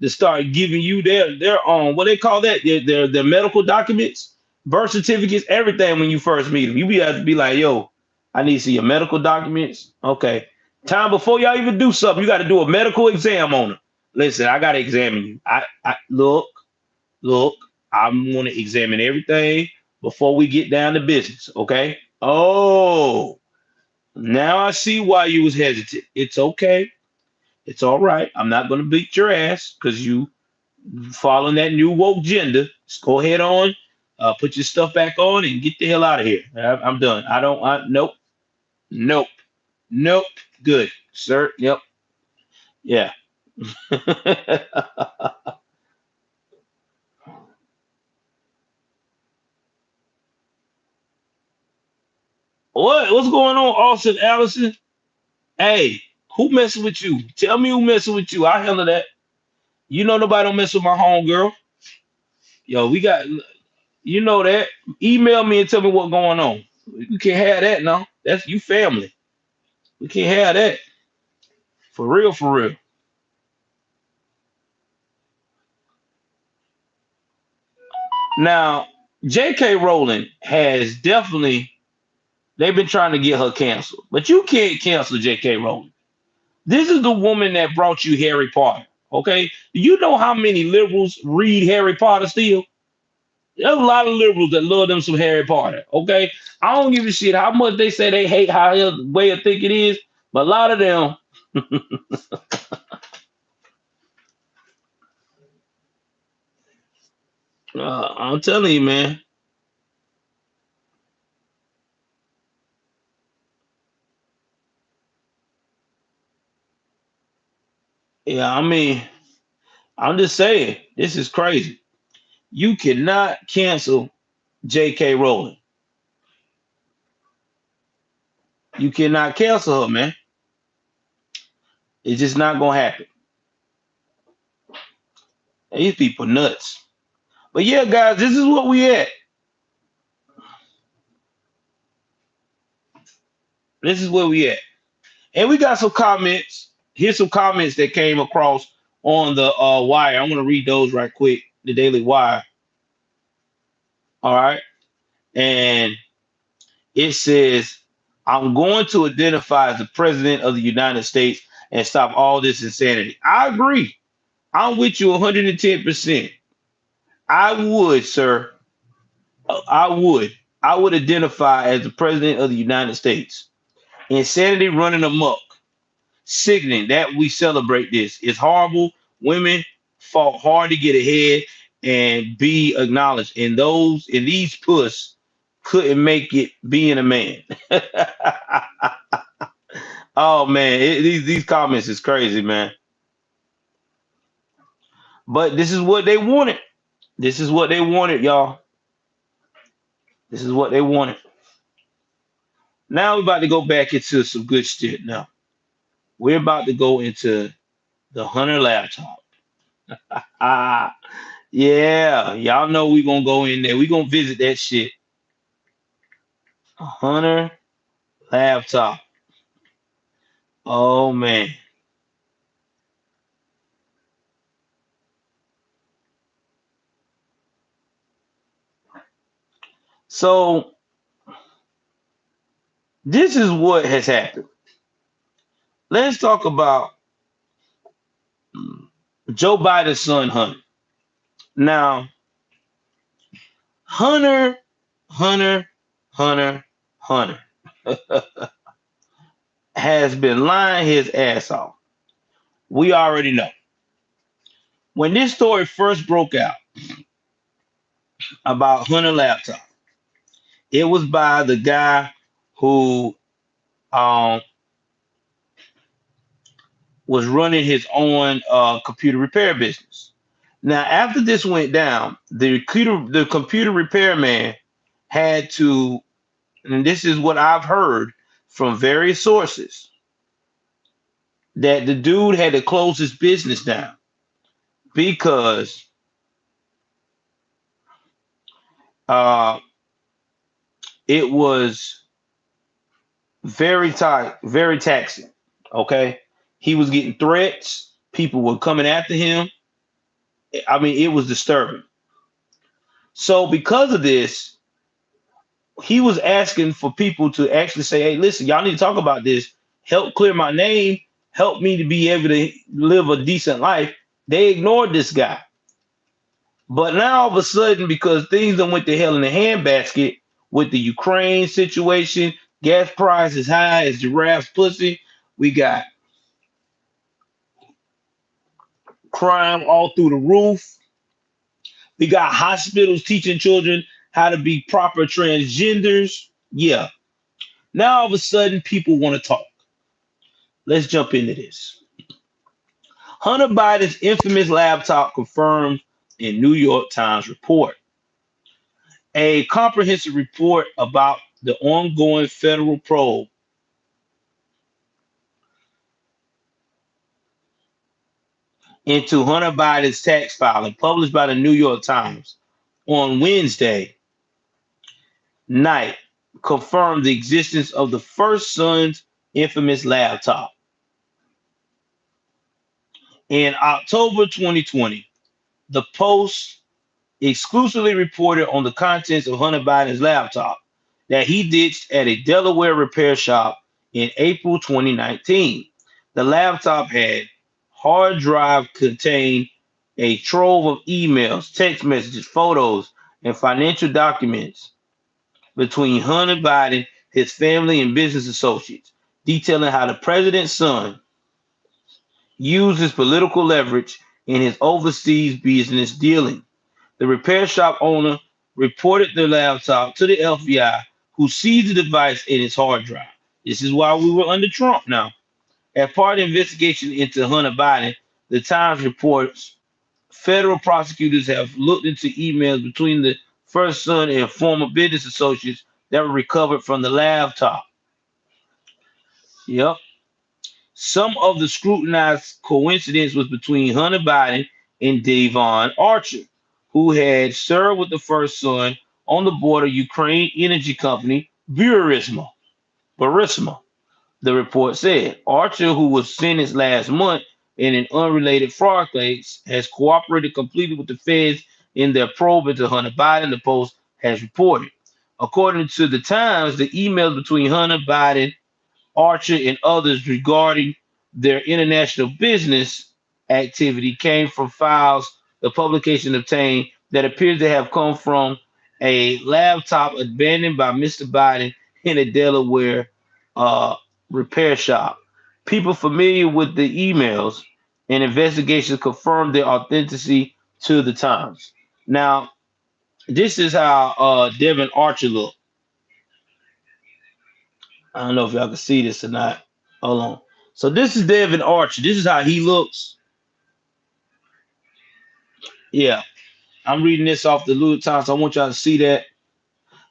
to start giving you their what they call that their medical documents, birth certificates, everything when you first meet them. You be have to be like, yo, I need to see your medical documents. Okay, time before y'all even do something, you got to do a medical exam on them. Listen, I got to examine you. I look. I'm going to examine everything before we get down to business. Okay. Oh, now I see why you was hesitant. It's okay. It's all right. I'm not going to beat your ass because you following that new woke gender. Just go ahead on, put your stuff back on, and get the hell out of here. I'm done. I don't. Nope. Nope. Nope. Good, sir. Yep. Yeah. What's going on, Austin Allison? Hey, who messing with you? Tell me who messing with you. I handle that. You know nobody don't mess with my home girl. Yo, we got you know that. Email me and tell me what's going on. You can't have that now. That's you family. We can't have that. For real, for real. Now, J.K. Rowling has definitely they've been trying to get her canceled, but you can't cancel J.K. Rowling. This is the woman that brought you Harry Potter. Okay, do you know how many liberals read Harry Potter still? There's a lot of liberals that love them some Harry Potter. Okay, I don't give a shit how much they say they hate how his way of thinking is, but a lot of them, I'm telling you, man. Yeah, I mean, I'm just saying, this is crazy. You cannot cancel J.K. Rowling. You cannot cancel her, man. It's just not gonna happen. These people nuts. But yeah, guys, this is what we at. This is where we at. And we got some comments. Here's some comments that came across on the wire. I'm gonna read those right quick. The Daily Wire. All right. And it says, I'm going to identify as the president of the United States and stop all this insanity. I agree. I'm with you 110%. I would, sir. I would. I would identify as the president of the United States. Insanity running amok. Sickening that we celebrate this. It's horrible. Women fought hard to get ahead. and be acknowledged. And these puss couldn't make it being a man. Oh man, these comments is crazy, man. But this is what they wanted. This is what they wanted, y'all. This is what they wanted. Now we're about to go back into some good shit. Now we're about to go into the Hunter laptop. Ah, yeah, y'all know we gonna go in there. We gonna visit that shit. Hunter laptop. Oh man. So this is what has happened. Let's talk about Joe Biden's son Hunter. Now, Hunter, Hunter, Hunter, Hunter has been lying his ass off. We already know. When this story first broke out about Hunter laptop, it was by the guy who um, was running his own computer repair business. Now, after this went down, the computer repairman had to, and this is what I've heard from various sources, that the dude had to close his business down because uh, it was very tight, very taxing. Okay, he was getting threats. People were coming after him. I mean, it was disturbing. So because of this, he was asking for people to actually say, "Hey, listen, y'all need to talk about this. Help clear my name. Help me to be able to live a decent life." They ignored this guy. But now all of a sudden, because things done went to hell in the handbasket with the Ukraine situation, gas prices high as giraffes pussy, we got crime all through the roof. We got hospitals teaching children how to be proper transgenders. Yeah. Now all of a sudden, people want to talk. Let's jump into this. Hunter Biden's infamous laptop confirmed in New York Times report. A comprehensive report about the ongoing federal probe into Hunter Biden's tax filing, published by the New York Times on Wednesday night, confirmed the existence of the first son's infamous laptop. In October 2020, the Post exclusively reported on the contents of Hunter Biden's laptop that he ditched at a Delaware repair shop in April 2019. The laptop had hard drive contained a trove of emails, text messages, photos, and financial documents between Hunter Biden, his family, and business associates, detailing how the president's son used his political leverage in his overseas business dealing. The repair shop owner reported the laptop to the FBI, who seized the device and its hard drive. This is why we were under Trump now. As part of the investigation into Hunter Biden, the Times reports federal prosecutors have looked into emails between the first son and former business associates that were recovered from the laptop. Yep. Some of the scrutinized coincidence was between Hunter Biden and Devon Archer, who had served with the first son on the board of Ukraine energy company Burisma, the report said. Archer, who was sentenced last month in an unrelated fraud case, has cooperated completely with the feds in their probe into Hunter Biden, the Post has reported. According to the Times, the emails between Hunter Biden, Archer, and others regarding their international business activity came from files the publication obtained that appears to have come from a laptop abandoned by Mr. Biden in a Delaware uh, repair shop. People familiar with the emails and investigations confirmed their authenticity to the Times. Now, this is how Devin Archer looked. I don't know if y'all can see this or not. Hold on. So this is Devin Archer. This is how he looks. Yeah, I'm reading this off the Louis Times. So I want y'all to see that.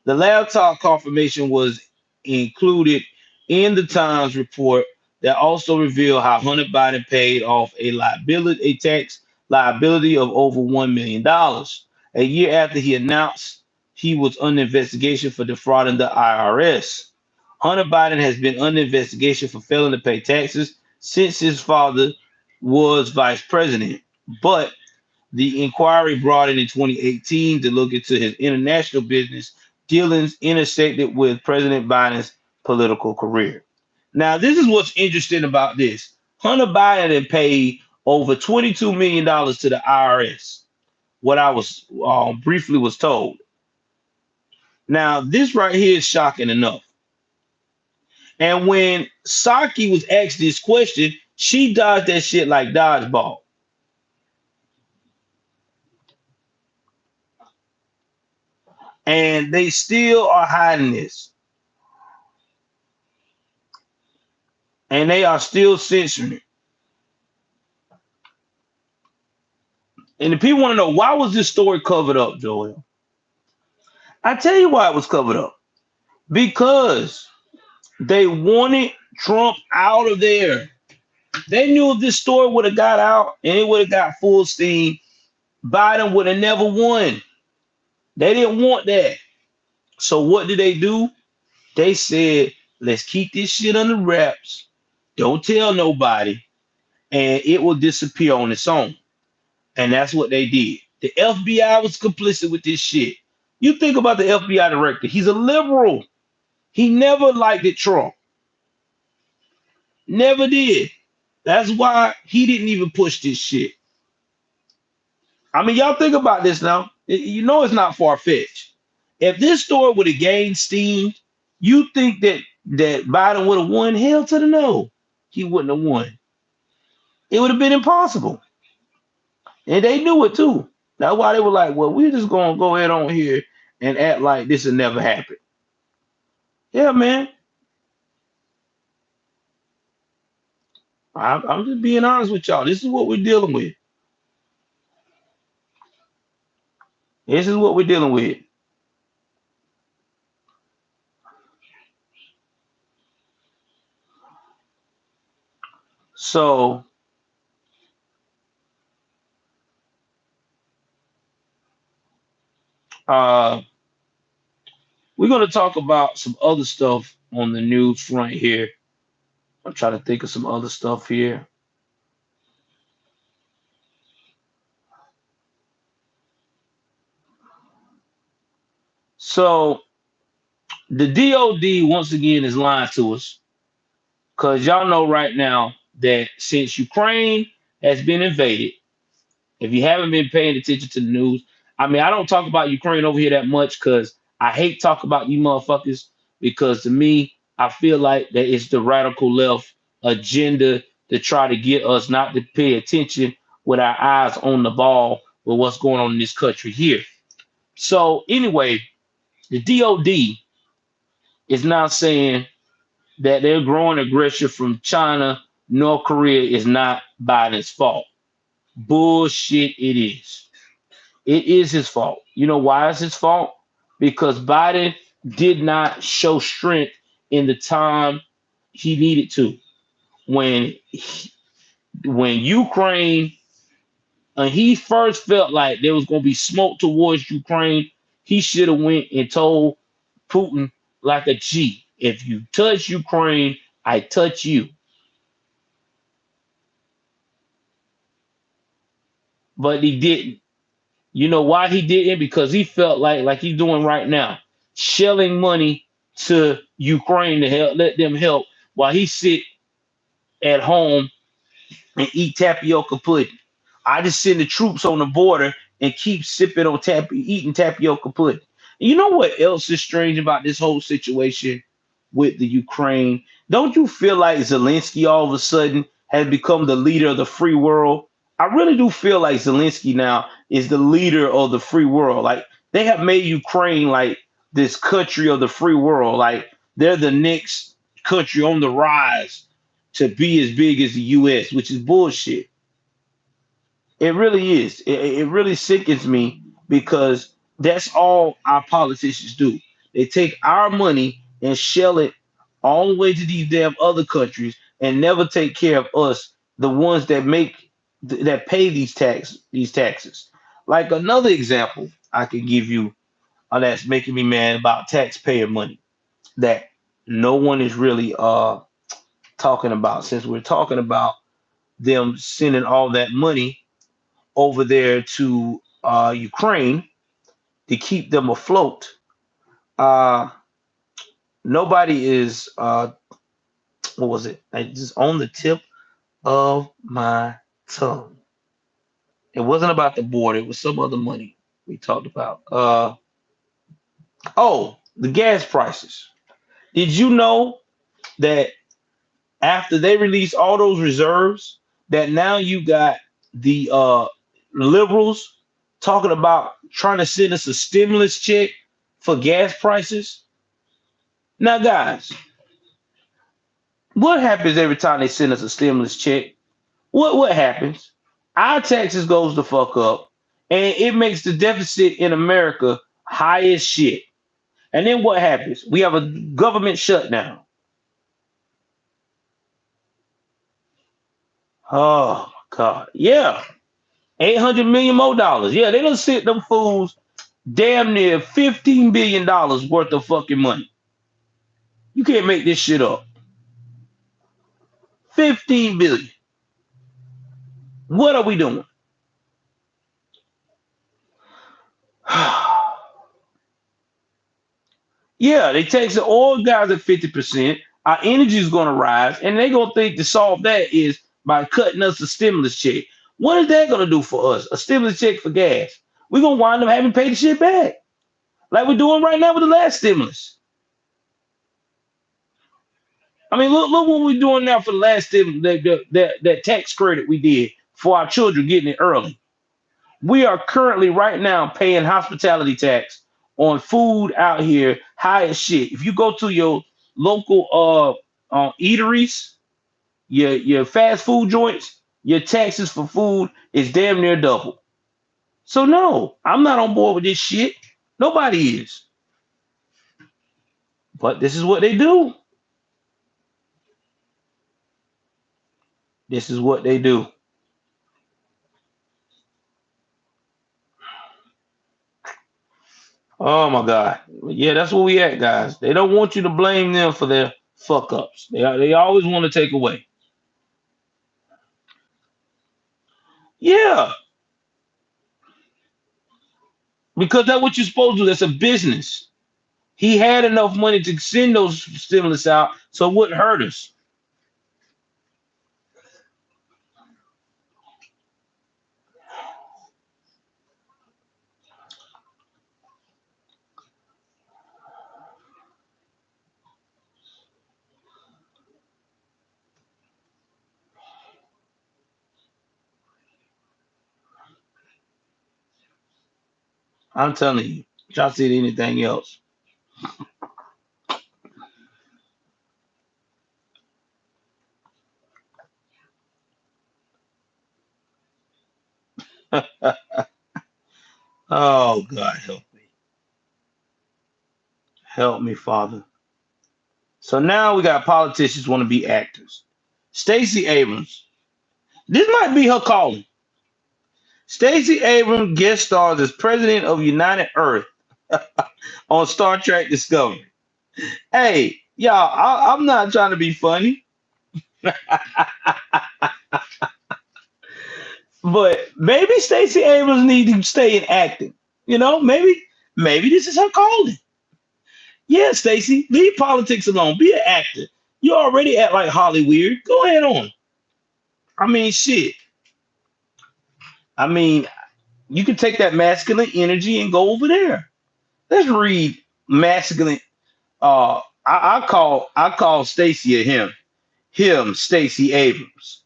The laptop confirmation was included in the Times report that also revealed how Hunter Biden paid off a tax liability of over $1 million a year after he announced he was under investigation for defrauding the IRS. Hunter Biden has been under investigation for failing to pay taxes since his father was vice president, but the inquiry brought in 2018 to look into his international business dealings intersected with President Biden's political career. Now, this is what's interesting about this. Hunter Biden had paid over $22 million to the IRS, what I was briefly was told. Now, this right here is shocking enough. And when Psaki was asked this question, she dodged that shit like dodgeball. And they still are hiding this. And they are still censoring it. And the people want to know, why was this story covered up, Joel? I tell you why it was covered up. Because they wanted Trump out of there. They knew if this story would have got out and it would have got full steam, Biden would have never won. They didn't want that. So what did they do? They said, let's keep this shit under wraps. Don't tell nobody. And it will disappear on its own. And that's what they did. The FBI was complicit with this shit. You think about the FBI director. He's a liberal. He never liked it, Trump. Never did. That's why he didn't even push this shit. I mean, y'all think about this now. You know it's not far-fetched. If this story would have gained steam, you think that Biden would have won? Hell to the no. He wouldn't have won. It would have been impossible. And they knew it too. That's why they were like, well, we're just gonna go ahead on here and act like this will never happen. Yeah, man. I'm just being honest with y'all. This is what we're dealing with. This is what we're dealing with. So uh we're gonna talk about some other stuff on the news front here. I'm trying to think of some other stuff here. So the DOD once again is lying to us because y'all know right now that since Ukraine has been invaded, if you haven't been paying attention to the news, I mean, I don't talk about Ukraine over here that much because I hate talk about you motherfuckers because to me, I feel like that it's the radical left agenda to try to get us not to pay attention with our eyes on the ball with what's going on in this country here. So anyway, the DOD is now saying that their growing aggression from China, North Korea is not Biden's fault. Bullshit, it is. It is his fault. You know why it's his fault? Because Biden did not show strength in the time he needed to. When when Ukraine and he first felt like there was going to be smoke towards Ukraine, he should have went and told Putin like a G. If you touch Ukraine, I touch you. But he didn't. You know why he didn't? Because he felt like he's doing right now, shelling money to Ukraine to help let them help while he sit at home and eat tapioca pudding. I just send the troops on the border and keep sipping on eating tapioca pudding. And you know what else is strange about this whole situation with the Ukraine? Don't you feel like Zelensky all of a sudden has become the leader of the free world? I really do feel like Zelensky now is the leader of the free world. Like they have made Ukraine like this country of the free world. Like they're the next country on the rise to be as big as the US, which is bullshit. It really is. It really sickens me because that's all our politicians do. They take our money and shell it all the way to these damn other countries and never take care of us, the ones that that pay these taxes. Like another example I can give you that's making me mad about taxpayer money that no one is really talking about, since we're talking about them sending all that money over there to Ukraine to keep them afloat. Uh, Nobody is, what was it? I just on the tip of my tongue. It wasn't about the border, it was some other money we talked about. Oh, the gas prices. Did you know that after they release all those reserves, that now you got the liberals talking about trying to send us a stimulus check for gas prices? Now, guys, what happens every time they send us a stimulus check? What happens? Our taxes goes the fuck up, and it makes the deficit in America high as shit. And then what happens? We have a government shutdown. Oh God, yeah, 800 million more dollars. Yeah, they done sent them fools damn near $15 billion worth of fucking money. You can't make this shit up. 15 billion. What are we doing? Yeah, they tax the oil guys at 50%. Our energy is going to rise, and they're going to think to solve that is by cutting us a stimulus check. What is that going to do for us? A stimulus check for gas. We're going to wind up having to pay the shit back, like we're doing right now with the last stimulus. I mean, look what we're doing now for the last stimulus, that tax credit we did for our children getting it early. We are currently right now paying hospitality tax on food out here high as shit. If you go to your local eateries, your fast food joints, your taxes for food is damn near double. So no, I'm not on board with this shit. Nobody is. But this is what they do. This is what they do. Oh my God. Yeah, that's where we at, guys. They don't want you to blame them for their fuck ups. They always want to take away. Yeah, because that's what you're supposed to do. That's a business. He had enough money to send those stimulus out, so it wouldn't hurt us. I'm telling you. Y'all said anything else? Oh God, help me, help me, Father. So now we got politicians want to be actors. Stacey Abrams. This might be her calling. Stacey Abrams guest stars as president of United Earth on Star Trek Discovery. Hey, y'all, I'm not trying to be funny, but maybe Stacey Abrams needs to stay in acting. Maybe this is her calling. Yeah, Stacey, leave politics alone. Be an actor. You already act like Hollywood. Go ahead on. I mean, shit. I mean, you can take that masculine energy and go over there. Let's read masculine. I call Stacey a him. Him, Stacey Abrams.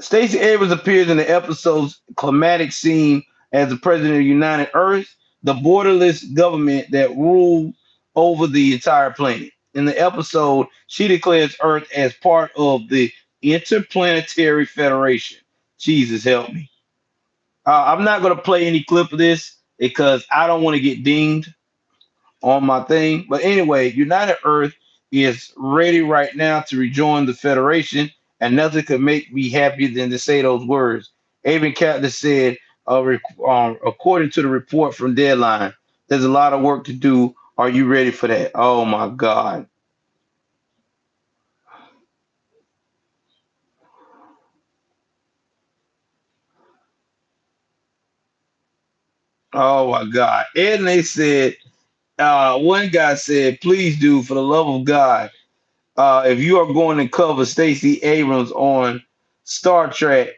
Stacey Abrams appears in the episode's climatic scene as the president of United Earth, the borderless government that rules over the entire planet. In the episode, she declares Earth as part of the Interplanetary Federation. Jesus help me. I'm not going to play any clip of this because I don't want to get dinged on my thing. But anyway, United Earth is ready right now to rejoin the Federation, and nothing could make me happier than to say those words. Avon Captain said, according to the report from Deadline, there's a lot of work to do. Are you ready for that? Oh my God. Oh my God. And they said, one guy said, please do, for the love of God, if you are going to cover Stacey Abrams on Star Trek,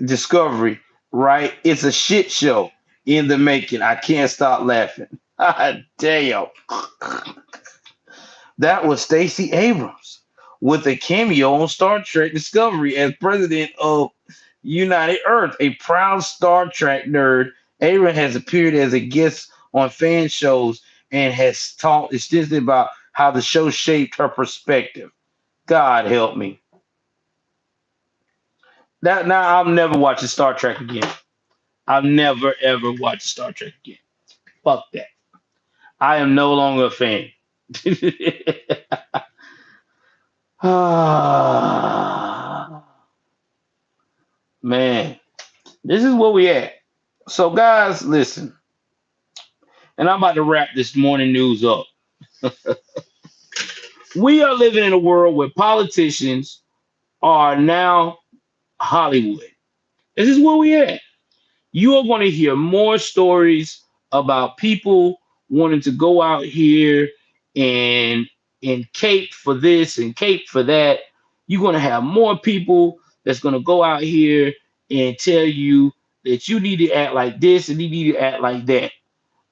Discovery, right? It's a shit show in the making. I can't stop laughing. Damn. That was Stacey Abrams with a cameo on Star Trek Discovery as president of United Earth. A proud Star Trek nerd, Abrams has appeared as a guest on fan shows and has talked extensively about how the show shaped her perspective. God help me. That now I'm never watching Star Trek again. I've never ever watched Star Trek again. Fuck that. I am no longer a fan. Ah, man, this is where we at. So, guys, listen, and I'm about to wrap this morning news up. We are living in a world where politicians are now Hollywood. This is where we at. You are going to hear more stories about people wanting to go out here and cape for this and cape for that. You're going to have more people that's going to go out here and tell you that you need to act like this and you need to act like that.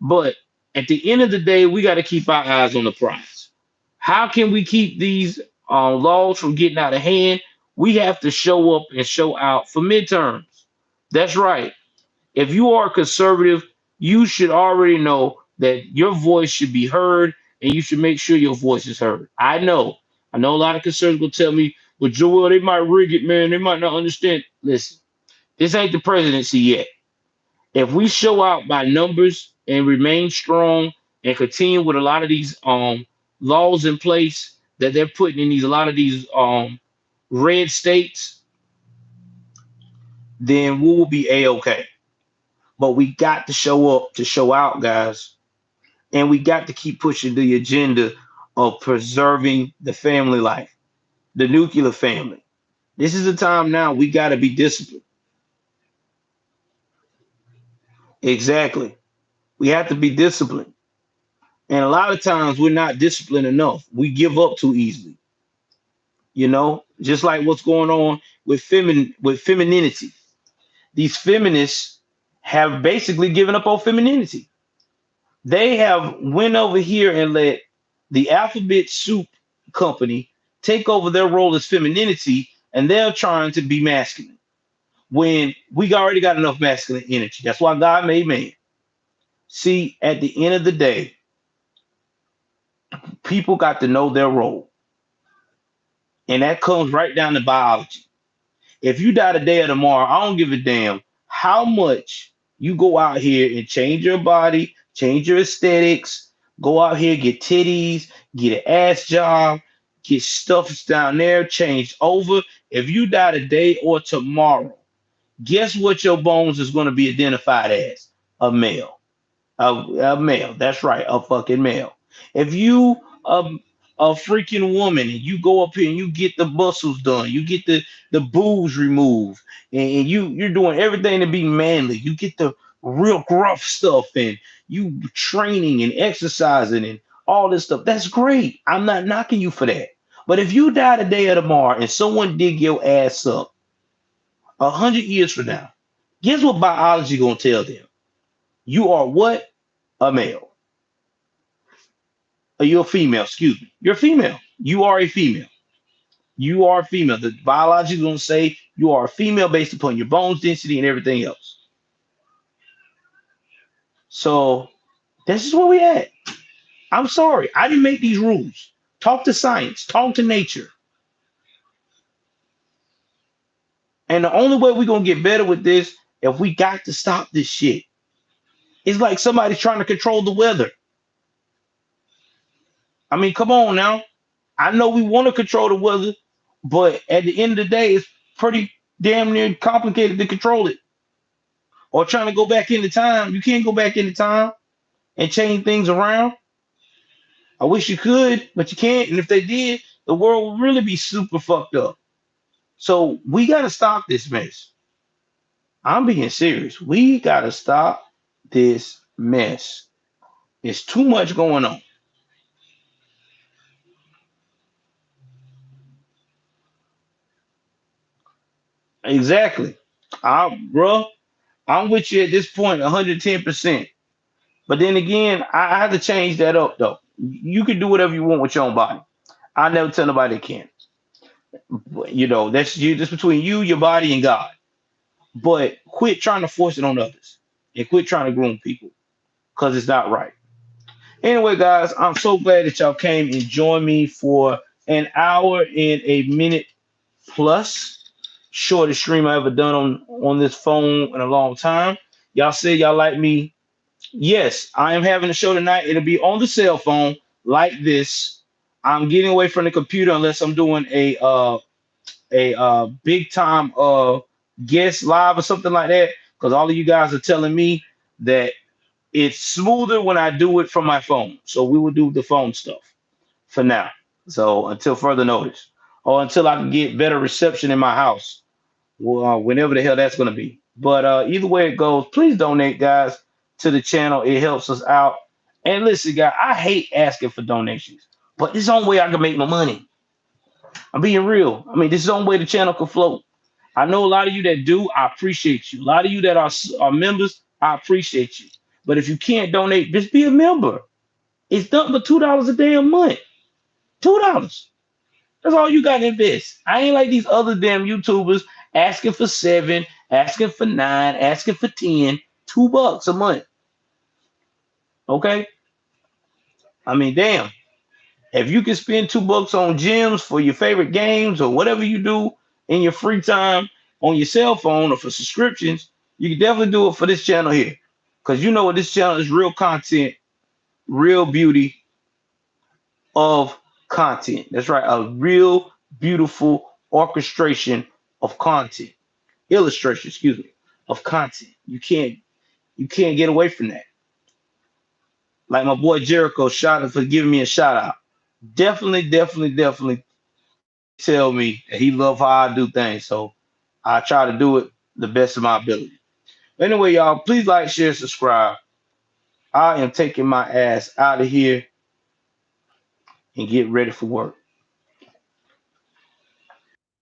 But at the end of the day, we got to keep our eyes on the prize. How can we keep these laws from getting out of hand? We have to show up and show out for midterms. That's right. If you are a conservative, you should already know that your voice should be heard and you should make sure your voice is heard. I know a lot of conservatives will tell me, well, Joel, they might rig it, man. They might not understand. Listen, this ain't the presidency yet. If we show out by numbers and remain strong and continue with a lot of these laws in place that they're putting in these a lot of these red states, then we will be a-okay. But we got to show up to show out, guys. And we got to keep pushing the agenda of preserving the family life, the nuclear family. This is the time now we got to be disciplined. Exactly. We have to be disciplined. And a lot of times we're not disciplined enough. We give up too easily. Just like what's going on with femininity. These feminists have basically given up on femininity. They have went over here and let the alphabet soup company take over their role as femininity, and they're trying to be masculine when we already got enough masculine energy. That's why God made man. See, at the end of the day, people got to know their role, and that comes right down to biology. If you die today or tomorrow, I don't give a damn how much you go out here and change your body, change your aesthetics, go out here, get titties, get an ass job, get stuff down there changed over. If you die today or tomorrow, guess what your bones is going to be identified as? A male. A male. That's right, a fucking male. If you a freaking woman and you go up here and you get the muscles done, you get the boobs removed, and you're doing everything to be manly. You get the real gruff stuff and you training and exercising and all this stuff. That's great. I'm not knocking you for that. But if you die today or tomorrow and someone dig your ass up 100 years from now, guess what biology gonna tell them? You are what? A male. You're a female, You're a female. You are a female. You are a female. The biology is going to say You are a female based upon your bones density and everything else. So this is where we at. I'm sorry. I didn't make these rules. Talk to science, talk to nature. And the only way we're gonna get better with this, if we got to stop this shit. It's like somebody's trying to control the weather. I mean, come on now. I know we want to control the weather, but at the end of the day, it's pretty damn near complicated to control it. Or trying to go back into time. You can't go back into time and change things around. I wish you could, but you can't. And if they did, the world would really be super fucked up. So we gotta stop this mess. I'm being serious. We gotta stop this mess. There's too much going on. Exactly. Bro, I'm with you at this point, 110%. But then again, I have to change that up though. You can do whatever you want with your own body. I never tell nobody they can't. That's you. That's between you, your body, and God. But quit trying to force it on others, and quit trying to groom people because it's not right. Anyway, guys, I'm so glad that y'all came and joined me for an hour and a minute plus. Shortest stream I ever done on this phone in a long time. Y'all say y'all like me. Yes, I am having a show tonight. It'll be on the cell phone like this. I'm getting away from the computer unless I'm doing a big time guest live or something like that. Because all of you guys are telling me that it's smoother when I do it from my phone. So we will do the phone stuff for now. So until further notice, or until I can get better reception in my house, well, whenever the hell that's going to be. But either way it goes, please donate, guys, to the channel. It helps us out. And listen, guys, I hate asking for donations, but this is the only way I can make my money. I'm being real. I mean, this is the only way the channel can float. I know a lot of you that do. I appreciate you. A lot of you that are members, I appreciate you. But if you can't donate, just be a member. It's nothing but $2 a damn month. $2. That's all you got to invest. I ain't like these other damn YouTubers asking for seven, asking for nine, asking for 10, $2 a month. Okay? I mean, damn. If you can spend $2 on gyms for your favorite games or whatever you do in your free time on your cell phone or for subscriptions, you can definitely do it for this channel here. Because you know what, this channel is real content, real beauty of content. That's right, a real beautiful orchestration of content, illustration, excuse me, of content. You can't get away from that. Like my boy Jericho, shout out for giving me a shout out. Definitely, definitely, definitely tell me that he love how I do things. So I try to do it the best of my ability. Anyway, y'all, please like, share, subscribe. I am taking my ass out of here and get ready for work.